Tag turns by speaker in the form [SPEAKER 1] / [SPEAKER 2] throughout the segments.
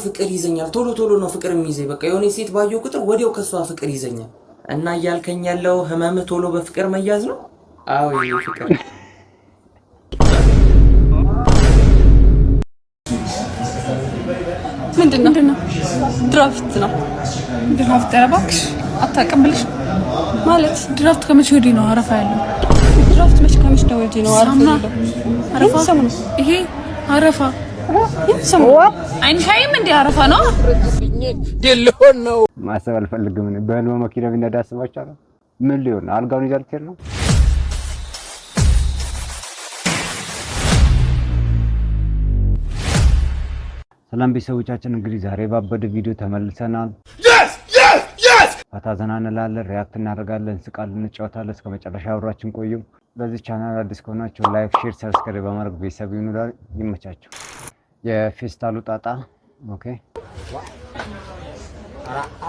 [SPEAKER 1] ፍቅር ይዘኛል ቶሎ ቶሎ ነው ፍቅር የሚይዘኝ በቃ የሆነ ሴት ባየው ቁጥር ወዲያው ከሷ ፍቅር ይዘኛል እና ያልከኝ ያለው ህመም ቶሎ በፍቅር መያዝ ነው አዎ ይሄ ፍቅር
[SPEAKER 2] ምንድነው ድራፍት ነው ድራፍት እባክሽ አታቀምልሽ ማለት ድራፍት ከመቼ ወዲህ ነው አረፋ ያለው ድራፍት መቼ ከመቼ ነው ወዲህ ነው አረፋ ያለው አረፋ ሰሙ ይሄ አረፋ ሰሙ አይንካይም እንዴ አረፋ ነው
[SPEAKER 3] ደልሆን ነው
[SPEAKER 4] ማሰብ አልፈልግም በህልም መኪና ቢነዳ አስባችኋል ምን ሊሆን አልጋውን ይዛልከር ነው ሰላም ቤተሰቦቻችን እንግዲህ ዛሬ ባበደ ቪዲዮ ተመልሰናል ፈታዘና እንላለን ሪአክት እናደርጋለን ስቃል እንጫወታለን እስከ መጨረሻ አብራችን ቆዩ በዚህ ቻናል አዲስ ከሆናችሁ ላይክ ሼር ሰብስክራይብ በማድረግ ቤተሰብ ይኑራል ይመቻችሁ የፌስታሉ ጣጣ ኦኬ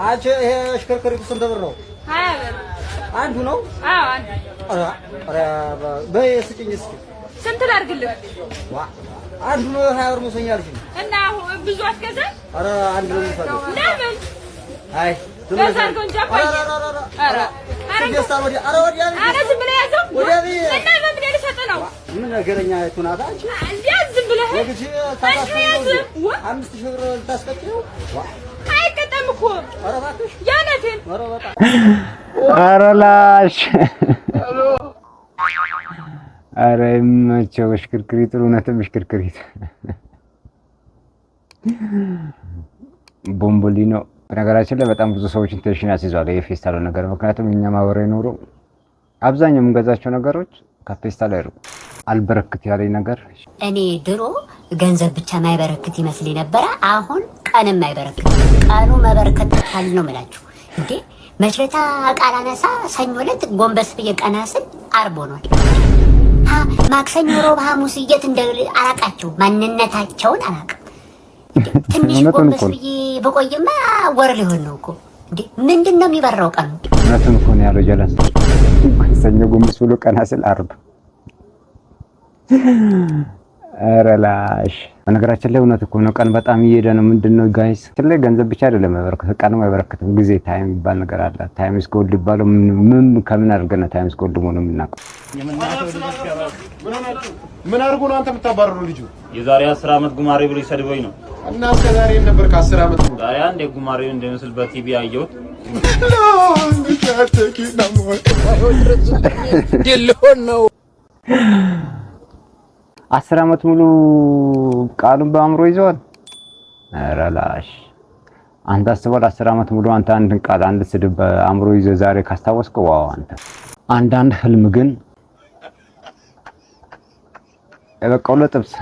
[SPEAKER 3] አቼ ይሄ ሽከርከሪቱ ስንት ብር ነው
[SPEAKER 2] 20 ብር
[SPEAKER 3] አንዱ ነው
[SPEAKER 2] አዎ አንዱ
[SPEAKER 3] ኧረ በየስጭኝ እስኪ
[SPEAKER 2] ስንት ላድርግልህ
[SPEAKER 3] አንዱ ነው 20 ብር መስኛልሽ
[SPEAKER 2] እና ብዙ አትገዛ
[SPEAKER 3] ኧረ አንዱ ነው የሚፈልገው
[SPEAKER 2] ለምን
[SPEAKER 3] አይ
[SPEAKER 2] ገዛርጎን ጃፓይ ኧረ
[SPEAKER 3] ደስታው ወዲያ
[SPEAKER 2] ኧረ ዝም ብለህ ያዘው
[SPEAKER 3] ወዲያ
[SPEAKER 2] እና በምን ልሰጥ ነው
[SPEAKER 3] ምን ነገረኛ አይቱናታ አንቺ
[SPEAKER 2] እንዴት ዝም ብለህ
[SPEAKER 3] ወግጂ ታፋሽ 5000 ብር ልታስቀጥለው
[SPEAKER 2] አይቀጠም እኮ
[SPEAKER 3] ኧረ እባክሽ
[SPEAKER 2] ያነቴን
[SPEAKER 3] ኧረ በጣም
[SPEAKER 4] ኧረ ላሽ ኧረ ይመቸው ሽክርክሪት እውነትም ሽክርክሪት ቦምቦሊኖ በነገራችን ላይ በጣም ብዙ ሰዎች ኢንቴንሽን ያስይዛሉ የፌስታሉ ነገር ምክንያቱም እኛ ማወራይ ኖሮ አብዛኛው የምንገዛቸው ነገሮች ከፌስታል አይሩ አልበረክት ያለኝ ነገር
[SPEAKER 5] እኔ ድሮ ገንዘብ ብቻ ማይበረክት ይመስልኝ ነበር አሁን ቀንም ማይበረክት ቀኑ መበረከት ካል ነው ማለት እንዴ መችለታ ቃላነሳ ሰኞ ዕለት ጎንበስ በየቀናስን አርቦ ነው ማክሰኞ ሮብ ሐሙስ እየት እንደ አላቃቸው ማንነታቸውን አላቀ ትንሽ ጎንበስ በቆየማ ወር ሊሆን ነው እኮ እንዴ ምንድነው የሚበራው ቀኑ
[SPEAKER 4] እውነቱን እኮ ነው ያለው ጀለስ ሰኞ ጎንበስ ብሎ ቀናስል አርብ አረላሽ በነገራችን ላይ እውነት እኮ ነው ቀን በጣም እየሄደ ነው ምንድነው ጋይስ ስለዚህ ገንዘብ ብቻ አይደለም ማይበረከት ቀን ማይበረከትም ጊዜ ታይም ይባል ነገር አለ ታይም ኢዝ ጎልድ ይባለው ምን ከምን አድርገና ታይም ኢዝ ጎልድ ነው የምናውቀው
[SPEAKER 6] ምን አድርጎ ነው አንተ የምታባረረው ልጁ
[SPEAKER 7] የዛሬ 10 አመት ጉማሬ ብሎ ይሰድበኝ ነው
[SPEAKER 6] እና እስከ ዛሬ ነበር ከ10 አመት ነው
[SPEAKER 7] ዛሬ አንዴ ጉማሬው እንደመስል በቲቪ አየሁት
[SPEAKER 3] ደልሆን ነው
[SPEAKER 4] 10 አመት ሙሉ ቃሉን በአእምሮ ይዘዋል አረላሽ አንተ አስበው 10 አመት ሙሉ አንተ አንድን ቃል አንድ ስድብ በአእምሮ ይዘህ ዛሬ ካስታወስከው ዋው አንተ አንድ ህልም ግን የበቀለ ጥብስ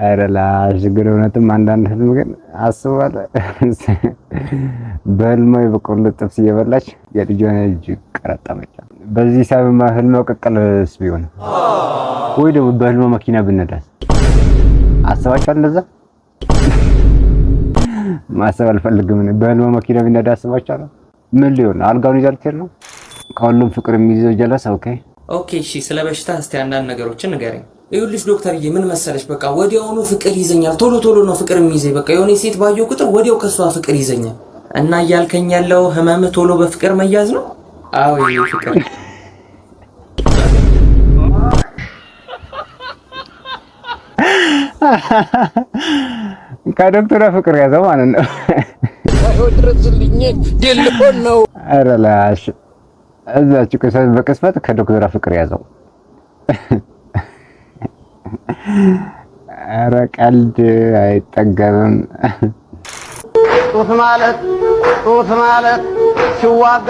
[SPEAKER 4] አረላሽ ግን እውነትም አንዳንድ ህልም ግን አስበዋል በህልም የበቀለ ጥብስ እየበላች የልጇን እጅ ቀረጠመች በዚህ ሰበብ ህልም ቀቀልስ ቢሆን ወይ ደግሞ በህልም መኪና ብነዳስ አስባችኋል እንደዛ ማሰብ አልፈልግም በህልም መኪና ብነዳ አስባችኋል ምን ሊሆን አልጋውን ይዛልከር ነው ከሁሉም ፍቅር የሚይዘው ጀለስ ኦኬ
[SPEAKER 1] እሺ ስለ በሽታ እስቲ አንዳንድ ነገሮችን ንገረኝ ይኸውልሽ ዶክተርዬ ምን መሰለሽ በቃ ወዲያውኑ ፍቅር ይዘኛል ቶሎ ቶሎ ነው ፍቅር የሚይዘኝ በቃ የሆነ ሴት ባየው ቁጥር ወዲያው ከሷ ፍቅር ይዘኛል እና ያልከኝ ያለው ህመም ቶሎ በፍቅር መያዝ ነው አዎ ይሄ ፍቅር
[SPEAKER 4] ከዶክተር ፍቅር ያዘው ማለት ነው
[SPEAKER 3] ድረስልኝ ደልሆን ነው
[SPEAKER 4] አረላሽ እዛች ከሰት በቅስፈት ከዶክተር ፍቅር ያዘው አረ ቀልድ አይጠገብም
[SPEAKER 3] ጡት ማለት ሲዋጋ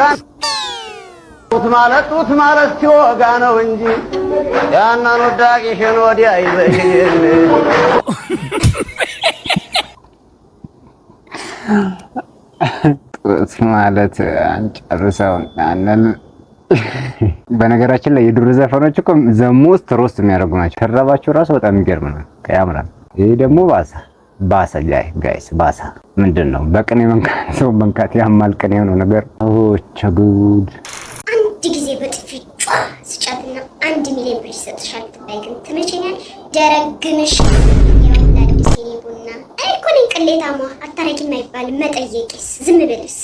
[SPEAKER 3] ጡት ማለት ሲወጋ ነው እንጂ ያናን ወዳቂሽን ወዲያ ይበሽል
[SPEAKER 4] ጡት ማለት አንጨርሰው ያንን በነገራችን ላይ የዱር ዘፈኖች እኮ ዘሞስት ሮስት የሚያደርጉ ናቸው ተራባቸው ራሱ በጣም የሚገርም ነው ያምራል ይሄ ደግሞ ባሳ ባሰ ጋይስ ባሰ። ምንድነው በቅኔ መንካት ሰው መንካት ያማል ቅኔ የሆነው ነገር። ቸጉድ
[SPEAKER 8] አንድ ጊዜ በጥፊ ጫ ስጫትና 1 ሚሊዮን ብር ይሰጥሻል። ትባይ ግን ትመቸኛለሽ። ደረግምሽ ያውላድ ሲኒ ቡና እኮ ነኝ ቅሌታማ። አታረቂም አይባልም መጠየቂስ ዝም ብልስ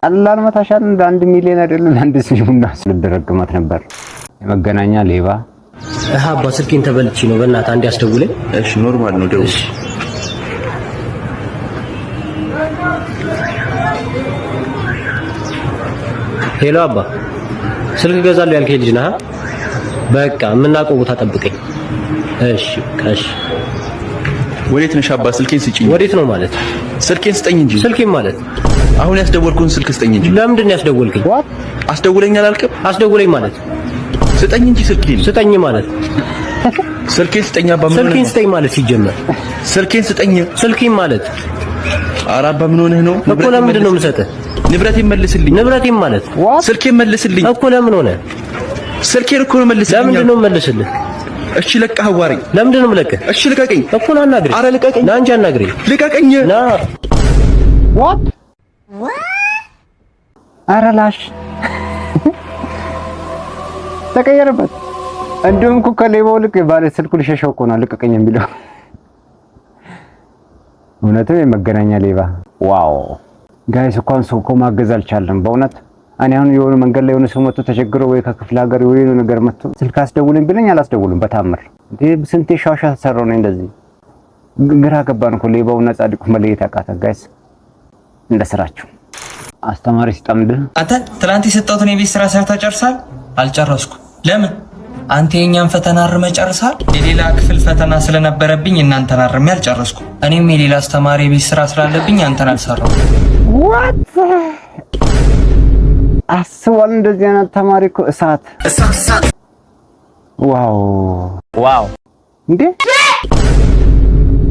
[SPEAKER 4] አላህ መታሻል። እንደ 1 ሚሊዮን አይደለም 1 ሲኒ ቡና ስለደረግማት ነበር። የመገናኛ ሌባ
[SPEAKER 9] አባ ስልኬን ተበልቼ ነው በእናትህ አንዴ አስደውለኝ።
[SPEAKER 10] እሺ ኖርማል ነው ደውል።
[SPEAKER 9] ሄሎ አባ ስልክ ገዛለሁ ያልከኝ ልጅ ነህ? በቃ የምናውቀው ቦታ ጠብቀኝ። እሺ ካሽ
[SPEAKER 10] ወዴት ነሽ አባ? ስልኬን ስጪኝ።
[SPEAKER 9] ወዴት ነው ማለት?
[SPEAKER 10] ስልኬን ስጠኝ እንጂ።
[SPEAKER 9] ስልኬን ማለት
[SPEAKER 10] አሁን ያስደወልኩን ስልክ ስጠኝ እንጂ።
[SPEAKER 9] ለምንድን ነው ያስደወልከኝ?
[SPEAKER 10] አስደውለኝ አላልክም?
[SPEAKER 9] አስደውለኝ ማለት
[SPEAKER 10] ስጠኝ እንጂ ስልኬን።
[SPEAKER 9] ስጠኝ ማለት
[SPEAKER 10] ስልኬን ስጠኝ አባ። ምን
[SPEAKER 9] ስልኬን ስጠኝ ማለት ሲጀመር
[SPEAKER 10] ስልኬን ስጠኝ።
[SPEAKER 9] ስልኬን ማለት
[SPEAKER 10] ኧረ አባ ምን ሆነህ ነው?
[SPEAKER 9] እኮ ለምንድን ነው የምሰጥህ?
[SPEAKER 10] ንብረቴን መልስልኝ።
[SPEAKER 9] ንብረቴን ማለት
[SPEAKER 10] ስልኬን መልስልኝ
[SPEAKER 9] እኮ። ለምን ሆነ?
[SPEAKER 10] ስልኬን እኮ ነው መልስልኝ።
[SPEAKER 9] ለምንድን ነው መልስልህ?
[SPEAKER 10] እሺ ለቀህ አዋሪኝ።
[SPEAKER 9] ለምንድን ነው የምለቅህ?
[SPEAKER 10] እሺ ልቀቀኝ
[SPEAKER 9] እኮ ና አናግረኝ።
[SPEAKER 10] ኧረ ልቀቀኝ።
[SPEAKER 9] ና እንጂ አናግረኝ።
[SPEAKER 10] ልቀቀኝ
[SPEAKER 9] ና
[SPEAKER 4] ዋት ኧረ ላሽ ተቀየረበት። እንደውም እኮ ከሌባው ልክ ባለ ስልኩ ልሸሸው እኮ ነው ልቀቀኝ የሚለው። እውነትም የመገናኛ ሌባ። ዋው ጋይስ እንኳን ሰው እኮ ማገዝ አልቻለም በእውነት። እኔ አሁን የሆነ መንገድ ላይ የሆነ ሰው መጥቶ ተቸግሮ ወይ ከክፍለ ሀገር ወይ የሆነ ነገር መጥቶ ስልክ አስደውልኝ ቢለኝ አላስደውልም በታምር። እንዴ ስንቴ ሻሻ ተሰራው ነው እንደዚህ። ግራ ገባን እኮ ሌባውና ጻድቁ መለየት አቃተ ጋይስ። እንደ ስራችሁ አስተማሪ ሲጠምድ።
[SPEAKER 1] አንተ ትላንት የሰጠሁትን የቤት ስራ ሰርተህ ጨርሳል? አልጨረስኩም። ለምን? አንተ የኛን ፈተና አርመህ ጨርሳል? የሌላ ክፍል ፈተና ስለነበረብኝ እናንተን አርሜ አልጨረስኩም። እኔም የሌላ አስተማሪ የቤት ስራ ስላለብኝ አንተን አልሰራሁም።
[SPEAKER 4] ዋት አስዋል። እንደዚህ አይነት ተማሪ እኮ እሳት። ዋው እንዴ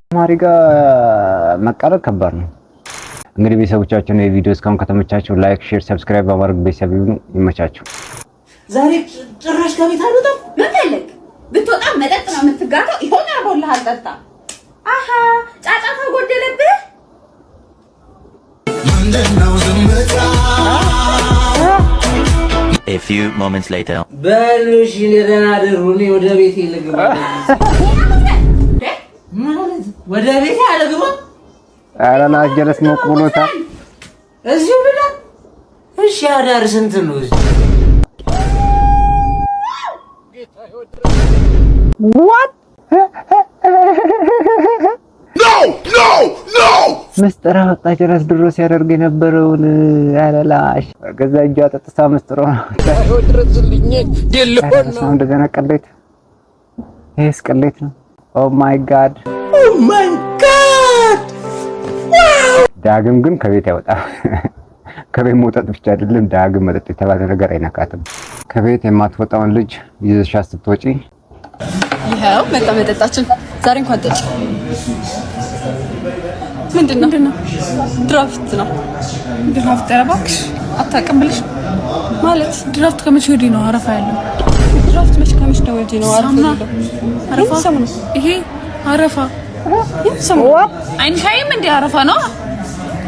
[SPEAKER 4] ተማሪ ጋር መቃረብ ከባድ ነው። እንግዲህ ቤተሰቦቻችን የቪዲዮ እስካሁን ከተመቻችሁ ላይክ፣ ሼር፣ ሰብስክራይብ በማድረግ ቤተሰብ ይሁኑ። ይመቻችሁ።
[SPEAKER 11] ዛሬ ጭራሽ ከቤት አልወጣም። ምን ፈለግ? ብትወጣ መጠጥ ነው የምትጋተው። ይሆን ያቦልህ አልጠጣ። አሃ ጫጫታ ጎደለብህ። ምንድነው ዝምታ?
[SPEAKER 12] A few moments later
[SPEAKER 11] በሉሽ ለደና ደሩኒ ወደ ቤቴ ልግባ። ማለት ወደ ቤቴ አልግባ።
[SPEAKER 4] ኧረ ላጀለስ ነው ብሎታል።
[SPEAKER 11] እዚሁ ብላ። እሺ አዳር ስንት ነው እዚህ?
[SPEAKER 4] ዋት ኖ ምስጢር አወጣ ጭራሽ ድሮ ሲያደርግ የነበረውን አለላሽ ገዛ እጇ አጠጥታ ምስጢር ነው። እንደገና ቅሌት። ይሄስ ቅሌት ነው። ኦ ማይ ጋድ ዳግም ግን ከቤት ያወጣል። ከቤት መውጣት ብቻ አይደለም ዳግም መጠጥ የተባለ ነገር አይነካትም። ከቤት የማትወጣውን ልጅ ይዘሽ ስትወጪ
[SPEAKER 2] ይሄው መጠጣችን ዛሬ እንኳን ጠጪ። ምንድነው? ድራፍት ነው። ድራፍት እባክሽ አታውቅም ብለሽ ማለት ድራፍት ከመቼ ወዲህ ነው አረፋ ያለው? ድራፍት መቼ ከመቼ ነው ወዲህ ነው አረፋ ያለው? አረፋ ሰሞኑን ይሄ አረፋ ሰሞኑን አይንካይም እንዴ? አረፋ ነው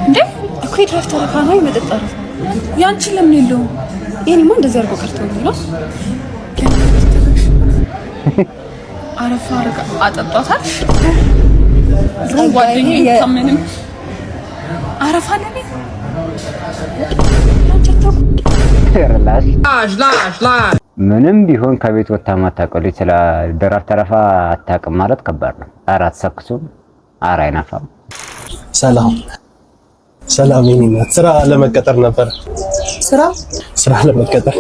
[SPEAKER 2] እንዴ? እኮ ድራፍት አረፋ ነው። የመጠጥ አረፋ ያንቺ ለምን የለውም? የኔማ እንደዚህ አድርጎ ቀርቶኝ ነው። አረፋ አረጋ አጠጣታል። ጓደኛዬ ከምንም አረፋ ለኔ
[SPEAKER 4] ምንም ቢሆን ከቤት ወጣ ማታውቀው ልጅ ስለ ድራፍት አረፋ አታውቅም ማለት ከባድ ነው። አራት ሰክሱም አራ አይናፋም።
[SPEAKER 13] ሰላም የኔ ስራ ለመቀጠር ነበር። ስራ ለመቀጠር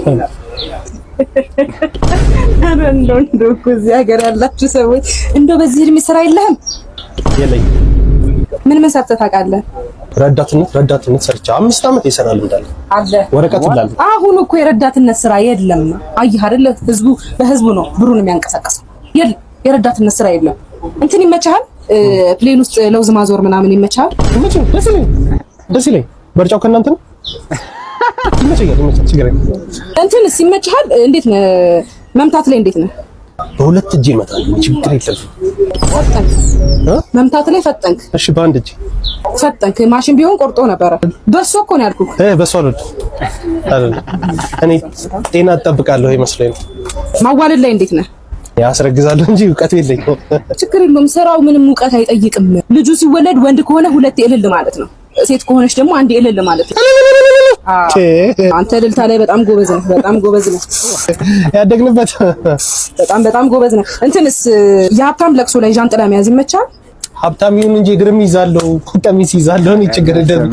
[SPEAKER 2] አረ እንደው እኮ እዚህ ሀገር ያላችሁ ሰዎች እንደው በዚህ እድሜ ስራ የለህም?
[SPEAKER 13] የለኝ።
[SPEAKER 2] ምን ሰርተህ ታውቃለህ?
[SPEAKER 13] ረዳትነት ሰርቻ 5 አመት ይሰራል እንዳለ
[SPEAKER 2] አለ
[SPEAKER 13] ወረቀት እንዳለ።
[SPEAKER 2] አሁን እኮ የረዳትነት ስራ የለም። አየህ አይደለ? ህዝቡ በህዝቡ ነው ብሩን የሚያንቀሳቅሰው። የለም የረዳትነት ስራ የለም። እንትን ይመቻል፣ ፕሌን ውስጥ ለውዝ ማዞር ምናምን ይመቻል።
[SPEAKER 13] ደስ ይለኝ። በርጫው ከእናንተ ነው። ይመቻል ችግር የለም።
[SPEAKER 2] እንትንስ ይመቻል። እንዴት ነህ? መምታት ላይ እንዴት ነህ?
[SPEAKER 13] በሁለት እጄ እመታለሁ። ችግር የለም።
[SPEAKER 2] ፈጠንክ መምታት ላይ ፈጠንክ።
[SPEAKER 13] እሺ በአንድ እጄ
[SPEAKER 2] ፈጠንክ። ማሽን ቢሆን ቆርጦ ነበረ። በሶ እኮ ነው ያልኩህ።
[SPEAKER 13] በሶ አይደል? እኔ ጤና እጠብቃለሁ ይመስለኝ።
[SPEAKER 2] ማዋለድ ላይ እንዴት ነህ?
[SPEAKER 13] ያስረግዛለሁ እንጂ እውቀት የለኝም።
[SPEAKER 2] ችግር የለውም። ስራው ምንም እውቀት አይጠይቅም። ልጁ ሲወለድ ወንድ ከሆነ ሁለት እልል ማለት ነው። ሴት ከሆነች ደግሞ አንድ እልል ማለት ነው። አንተ እልልታ ላይ በጣም ጎበዝ ነህ። በጣም ጎበዝ ነህ።
[SPEAKER 13] ያደግንበት
[SPEAKER 2] በጣም ጎበዝ ነህ። እንትንስ የሀብታም ለቅሶ ላይ ዣንጥላ መያዝ ይመቻል?
[SPEAKER 13] ሀብታም ይሁን እንጂ እግርም ይዛለሁ፣ ቀሚስ ይዛለሁ። እኔ ችግር የለም።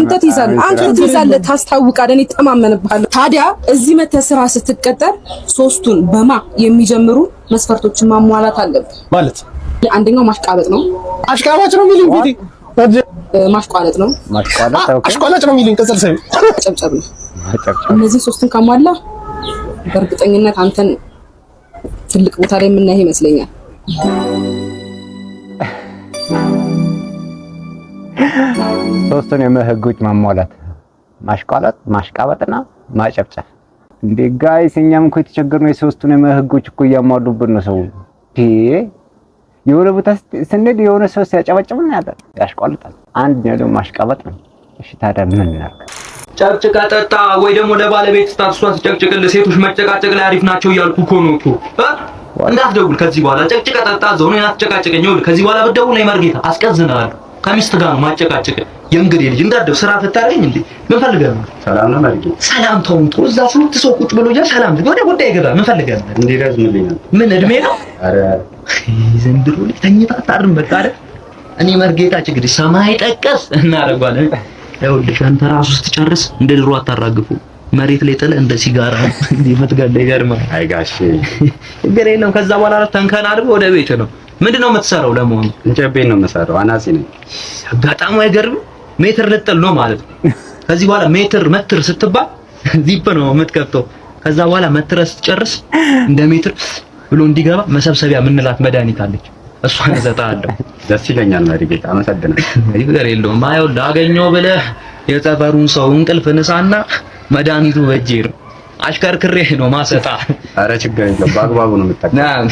[SPEAKER 2] አንተ ትይዛለህ፣ ታስታውቃለህ። እኔ እተማመንብሃለሁ። ታዲያ እዚህ መተህ ስራ ስትቀጠር ሶስቱን በማ የሚጀምሩ መስፈርቶችን ማሟላት አለብህ።
[SPEAKER 13] ማለት
[SPEAKER 2] አንደኛው ማሽቃበጥ ነው።
[SPEAKER 13] አሽቃባጭ ነው የሚሉኝ እንግዲህ
[SPEAKER 2] ማሽቋለጥ ነው።
[SPEAKER 13] አሽቋላጭ ነው የሚሉኝ ቅጽል ስም
[SPEAKER 2] ጨብጨብ ነው። እነዚህ ሶስቱን ካሟላ በእርግጠኝነት አንተን ትልቅ ቦታ ላይ የምናይ ይመስለኛል።
[SPEAKER 4] ሶስቱን የምህጎች ማሟላት ማሽቋለጥ፣ ማሽቃበጥና ማጨብጨብ። እንዴ ጋይስ እኛም እኮ የተቸገርነው የሶስቱን የምህጎች እኮ እያሟሉብን ነው ሰው። የሆነ ቦታ ስንሄድ የሆነ ሰው ሲያጨበጭብና ያሽቋልጣል። አንድ ደግሞ ማሽቃበጥ ነው። እሺ ታዲያ ምን እናድርግ?
[SPEAKER 1] ጨቅጭቃ ጠጣ ወይ ደግሞ ለባለቤት ስታክሷን ጨቅጭቅልህ። ሴቶች መጨቃጨቅ ላይ አሪፍ ናቸው እያልኩ እኮ ነው እኮ። እንዳትደውል ከዚህ በኋላ ጨቅጭቃ ጠጣ ዘው ነው ያስጨቃጨቀኝ። ይኸውልህ ከዚህ በኋላ ብትደውል ነው መርጌታ አስቀዝናለሁ። ከሚስት ጋር ነው ማጨቃጨቅ። የእንግዲህ ልጅ እንዳትደው ስራ ፈታረኝ እንዴ? ምን ፈልገህ ነው? ሰላም ነው መርጌታ። ሰላም ተውም ጥሩ። እዛ ስንት ሰው ቁጭ ብሎ ያ ሰላም ወደ ጉዳይ ገባ። ምን ፈልገህ ነው? እንዲረዝምልኝ ነው። ምን እድሜ ነው? አረ ዘንድሮ ልጅ ተኝታ አታድርም። በቃ አይደል እኔ መርጌታ ችግር ሰማይ ጠቀስ እናደርጋለን። ይኸውልሽ አንተ ራሱ ስትጨርስ እንደ ድሮ አታራግፉ። መሬት ላይ ጥለህ እንደ ሲጋራ የምትገል ይገርማል። አይ ጋሼ ችግር የለም። ከዛ በኋላ ተንከናልበህ ወደ ቤት ነው። ምንድነው የምትሰራው ለመሆኑ? እንጨት ቤት ነው የምሰራው። አናጺ ነኝ። አጋጣሚ አይገርም። ሜትር ልጥል ነው ማለት ነው። ከዚህ በኋላ ሜትር ስትባል ዚፕ ነው የምትከፍተው። ከዛ በኋላ መትረስ ስትጨርስ እንደ ሜትር ብሎ እንዲገባ መሰብሰቢያ ምንላት መድኃኒት አለች። እሷን እሰጥሃለሁ። ደስ ይለኛል መርጌታ፣ አመሰግናለሁ። ይገር የለውም። አይው ላገኘው ብለህ የጸበሩን ሰው እንቅልፍ ንሳና መድኃኒቱ በእጄ ነው አሽከርክሬ ነው ማሰጣ። አረ ችግር የለውም፣ በአግባቡ ነው የምጠቀመው።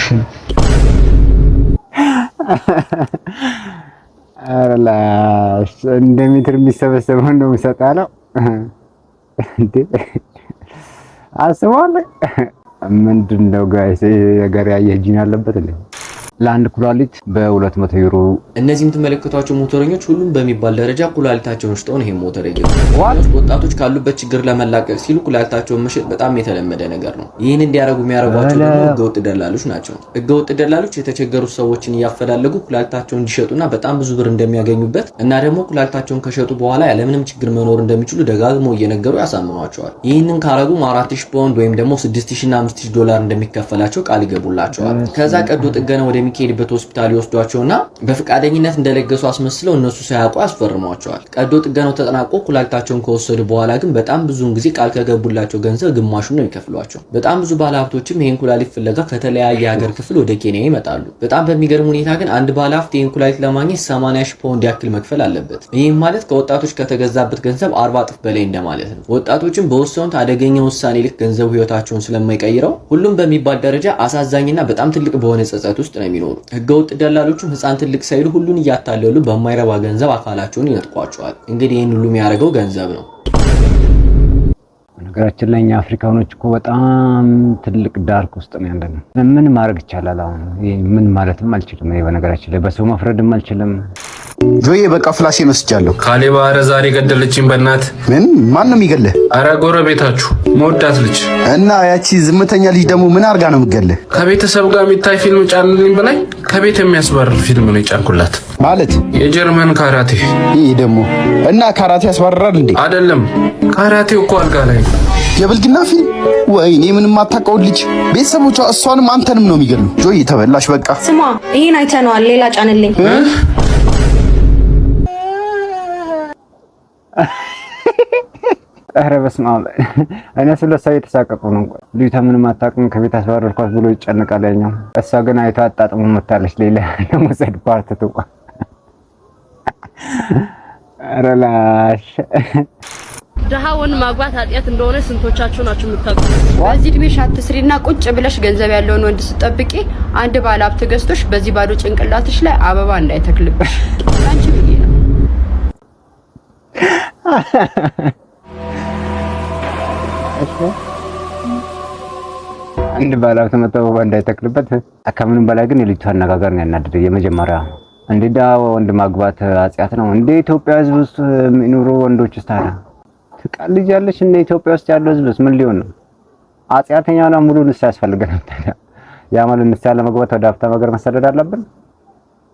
[SPEAKER 4] አላህ እንደ ሜትር የሚሰበሰበው ነው የምሰጣለው እንዴ? አስበዋል። ምንድነው ጋይስ ነገር ያየህ ጂን አለበት እንዴ? ለአንድ ኩላሊት በ200 ዩሮ። እነዚህ የምትመለከቷቸው ሞተረኞች ሁሉም በሚባል ደረጃ ኩላሊታቸውን ሽጠው ነው ይሄን ሞተር የገዙት። ወጣቶች ካሉበት ችግር ለመላቀቅ ሲሉ ኩላሊታቸውን መሸጥ በጣም የተለመደ ነገር ነው። ይህን እንዲያደርጉ የሚያደርጓቸው ደግሞ ህገወጥ ደላሎች ናቸው። ህገወጥ ደላሎች የተቸገሩ ሰዎችን እያፈላለጉ ኩላሊታቸውን እንዲሸጡና በጣም ብዙ ብር እንደሚያገኙበት እና ደግሞ ኩላሊታቸውን ከሸጡ በኋላ ያለምንም ችግር መኖር እንደሚችሉ ደጋግሞ እየነገሩ ያሳምኗቸዋል። ይህንን ካረጉ 4000 ፓውንድ ወይም ደግሞ 6000 እና 5000 ዶላር እንደሚከፈላቸው ቃል ይገቡላቸዋል። ከዛ ቀዶ ጥገና ወደሚካሄድበት ሆስፒታል ይወስዷቸውና በፍቃደኝነት እንደለገሱ አስመስለው እነሱ ሳያውቁ ያስፈርሟቸዋል። ቀዶ ጥገናው ተጠናቆ ኩላሊታቸውን ከወሰዱ በኋላ ግን በጣም ብዙውን ጊዜ ቃል ከገቡላቸው ገንዘብ ግማሹን ነው የሚከፍሏቸው። በጣም ብዙ ባለሀብቶችም ይሄን ኩላሊት ፍለጋ ከተለያየ ሀገር ክፍል ወደ ኬንያ ይመጣሉ። በጣም በሚገርም ሁኔታ ግን አንድ ባለሀብት ይሄን ኩላሊት ለማግኘት 80,000 ፓውንድ ያክል መክፈል አለበት። ይህም ማለት ከወጣቶች ከተገዛበት ገንዘብ 40 እጥፍ በላይ እንደማለት ነው። ወጣቶችም በወሰኑት አደገኛ ውሳኔ ልክ ገንዘቡ ህይወታቸውን ስለማይቀይረው ሁሉም በሚባል ደረጃ አሳዛኝና በጣም ትልቅ በሆነ ጸጸት ውስጥ ነው የሚኖሩ። ህገወጥ ደላሎቹም ህፃን ትልቅ ሳይሉ ሁሉን እያታለሉ በማይረባ ገንዘብ አካላቸውን ይነጥቋቸዋል። እንግዲህ ይህን ሁሉ የሚያደርገው ገንዘብ ነው። ነገራችን ላይ እኛ አፍሪካኖች እኮ በጣም ትልቅ ዳርክ ውስጥ ነው ያለነው። ምን ማድረግ ይቻላል? አሁን ምን ማለትም አልችልም። በነገራችን ላይ በሰው መፍረድም አልችልም።
[SPEAKER 10] ጆዬ በቃ ፍላሽን ወስጃለሁ።
[SPEAKER 14] ካሌባ ኧረ ዛሬ ገደለችኝ በእናት።
[SPEAKER 10] ምን ማን ነው የሚገልህ?
[SPEAKER 14] ኧረ ጎረቤታችሁ መወዳት ልጅ
[SPEAKER 10] እና ያቺ ዝምተኛ ልጅ ደግሞ ምን አርጋ ነው የምትገልህ?
[SPEAKER 14] ከቤተሰብ ጋር የሚታይ ፊልም ጫንልኝ በላይ ከቤት የሚያስባርር ፊልም ነው የጫንኩላት።
[SPEAKER 10] ማለት
[SPEAKER 14] የጀርመን ካራቴ።
[SPEAKER 10] ይህ ደግሞ እና ካራቴ ያስባርራል እንዴ?
[SPEAKER 14] አይደለም ካራቴው እኮ አልጋ ላይ
[SPEAKER 10] የብልግና ፊልም። ወይኔ ምንም አታውቀው ልጅ። ቤተሰቦቿ እሷንም አንተንም ነው የሚገሉ። ጆይ ተበላሽ በቃ።
[SPEAKER 11] ስማ ይሄን አይተነዋል፣ ሌላ ጫንልኝ።
[SPEAKER 4] ኧረ በስመ አብ። እኔ ስለሷ እየተሳቀቁ ነው። ልጅቷ ምንም አታውቅም ከቤት አስባረርኳት ብሎ ይጨነቃል ያኛው። እሷ ግን አይታ አጣጥሞ መታለች። ሌላ ለመውሰድ ፓርት ትቋ። ኧረ ላሽ
[SPEAKER 15] ድሃ ወንድ ማግባት ኃጢአት እንደሆነ ስንቶቻችሁ ናችሁ የምታውቁት?
[SPEAKER 2] በዚህ እድሜሽ አትስሪና ቁጭ ብለሽ ገንዘብ ያለውን ወንድ ስትጠብቂ አንድ ባለ ሀብት ገዝቶሽ በዚህ ባዶ ጭንቅላትሽ ላይ አበባ እንዳይተክልብሽ አንቺ ብዬ ነው።
[SPEAKER 4] አንድ ባለ ሀብት መጥቶ አበባ እንዳይተክልበት። ከምንም በላይ ግን የልጅቷ አነጋገር ነው ያናደደ። የመጀመሪያ እንደ ድሃ ወንድ ማግባት ኃጢአት ነው እንደ ኢትዮጵያ ህዝብ ውስጥ የሚኖሩ ወንዶች ታዲያ ትቀልጃለሽ? እንደ ኢትዮጵያ ውስጥ ያለው ህዝብስ ምን ሊሆን ነው? ኃጢአተኛ ነው ሙሉ ንስሐ ያስፈልገናል ታዲያ። ያ ማለት ንስሐ ለመግባት ወደ ሀብታም ሀገር መሰደድ አለብን?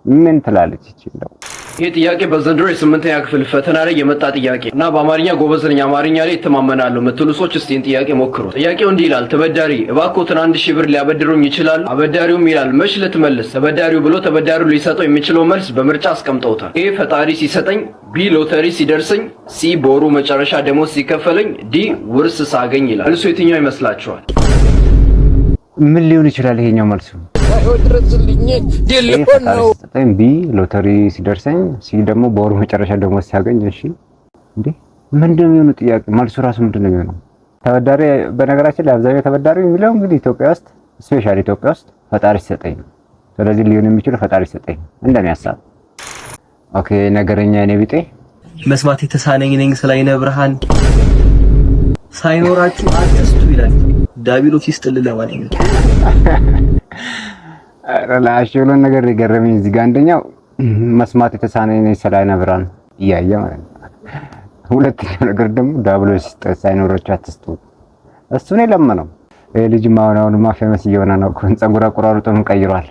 [SPEAKER 4] ምን ትላለች እቺ እንደው?
[SPEAKER 16] ይሄ ጥያቄ በዘንድሮ የ8ኛ ክፍል ፈተና ላይ የመጣ ጥያቄ እና በአማርኛ ጎበዝ ነኝ አማርኛ ላይ እተማመናለሁ የምትሉ ሰዎች እስቲ ይህን ጥያቄ ሞክሩት። ጥያቄው እንዲህ ይላል። ተበዳሪ እባክዎትን 1000 ብር ሊያበድሩኝ ይችላሉ? አበዳሪውም ይላል መች ልትመልስ? ተበዳሪው ብሎ ተበዳሪው ሊሰጠው የሚችለው መልስ በምርጫ አስቀምጠውታል። ኤ ፈጣሪ ሲሰጠኝ፣ ቢ ሎተሪ ሲደርሰኝ፣ ሲ ቦሩ መጨረሻ ደሞዝ ሲከፈለኝ፣ ዲ ውርስ ሳገኝ ይላል። መልሱ የትኛው ይመስላችኋል?
[SPEAKER 4] ምን ሊሆን ይችላል ይሄኛው መልሱ? ቢ ሎተሪ ሲደርሰኝ፣ ሲ ደግሞ በወሩ መጨረሻ ደሞዝ ሲያገኝ። እሺ እንዴ ምንድነው የሚሆነው? ጥያቄ መልሱ ራሱ ምንድነው የሚሆነው? ተበዳሪ በነገራችን ላይ አብዛኛው ተበዳሪ የሚለው እንግዲህ ኢትዮጵያ ውስጥ ስፔሻሊ ኢትዮጵያ ውስጥ ፈጣሪ ሲሰጠኝ ነው። ስለዚህ ሊሆን የሚችለው ፈጣሪ ሲሰጠኝ እንደኔ ሐሳብ። ኦኬ ነገረኛ እኔ ቢጤ
[SPEAKER 9] መስማት የተሳነኝ ነኝ ስላይነ ብርሃን ሳይኖራችሁ አትስቱ ይላል ዳቢሎስ ይስጥልህ ለማንኛውም
[SPEAKER 4] ራላሽ የሆነ ነገር የገረመኝ እዚህ ጋር አንደኛው መስማት የተሳነኝ ነኝ ስላይነ ብርሃን እያየ ማለት ነው። ሁለተኛው ነገር ደግሞ ዳቢሎስ ሳይኖራችሁ አትስቱ እሱ ነው ለማነው። ልጅ ማውናውንማ ፌመስ እየሆነ ነው። ፀጉር አቆራርጦም ቀይሯል።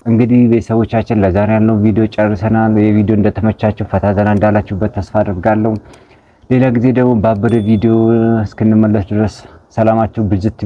[SPEAKER 4] እንግዲህ ቤተሰቦቻችን ለዛሬ ያለው ቪዲዮ ጨርሰናል። የቪዲዮ እንደተመቻችሁ ፈታ ዘና እንዳላችሁበት ተስፋ አደርጋለሁ። ሌላ ጊዜ ደግሞ ባበደ ቪዲዮ እስክንመለስ ድረስ ሰላማችሁ ብዝት